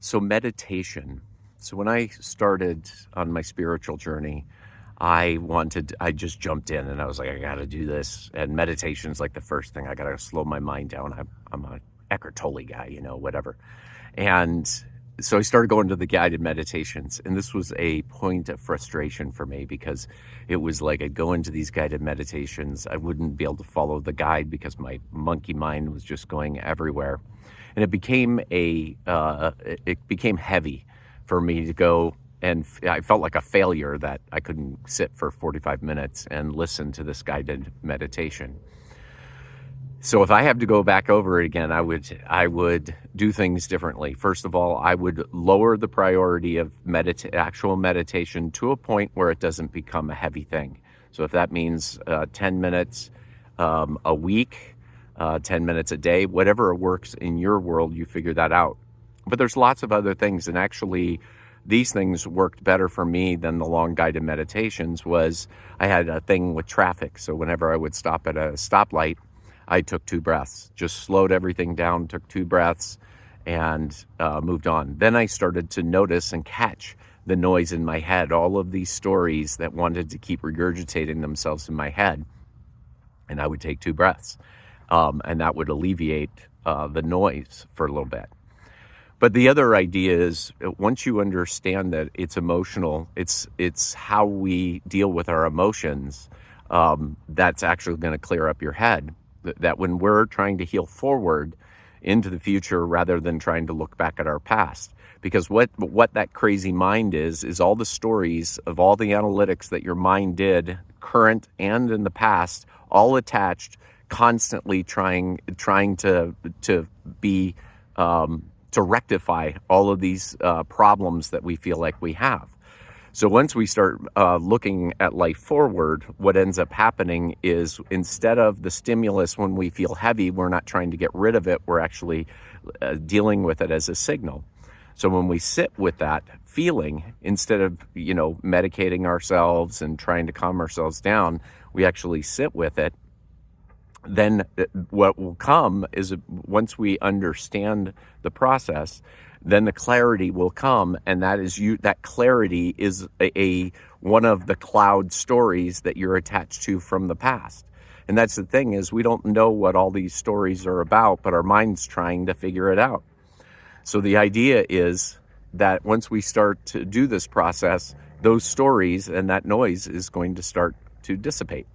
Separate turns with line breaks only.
So meditation. So when I started on my spiritual journey, I just jumped in and I was like, I got to do this. And meditation's like the first thing. I got to slow my mind down. I'm a Eckhart Tolle guy, whatever. And so I started going to the guided meditations, and this was a point of frustration for me because it was like I'd go into these guided meditations. I wouldn't be able to follow the guide because my monkey mind was just going everywhere. And it became heavy for me to go, and I felt like a failure that I couldn't sit for 45 minutes and listen to this guided meditation. So if I have to go back over it again, I would do things differently. First of all, I would lower the priority of actual meditation to a point where it doesn't become a heavy thing. So if that means 10 minutes a week, 10 minutes a day, whatever works in your world, you figure that out. But there's lots of other things, and actually these things worked better for me than the long guided meditations. Was I had a thing with traffic. So whenever I would stop at a stoplight, I took 2 breaths, just slowed everything down, took 2 breaths, and moved on. Then I started to notice and catch the noise in my head, all of these stories that wanted to keep regurgitating themselves in my head. And I would take 2 breaths, and that would alleviate the noise for a little bit. But the other idea is once you understand that it's emotional, it's how we deal with our emotions, that's actually going to clear up your head. That when we're trying to heal forward into the future rather than trying to look back at our past. Because what that crazy mind is all the stories of all the analytics that your mind did, current and in the past, all attached, constantly trying to be to rectify all of these problems that we feel like we have. So once we start looking at life forward, what ends up happening is instead of the stimulus when we feel heavy, we're not trying to get rid of it. We're actually dealing with it as a signal. So when we sit with that feeling, instead of, medicating ourselves and trying to calm ourselves down, we actually sit with it. Then what will come is once we understand the process, then the clarity will come, and that clarity is one of the cloud stories that you're attached to from the past. And that's the thing, is we don't know what all these stories are about, but our mind's trying to figure it out. So the idea is that once we start to do this process, those stories and that noise is going to start to dissipate.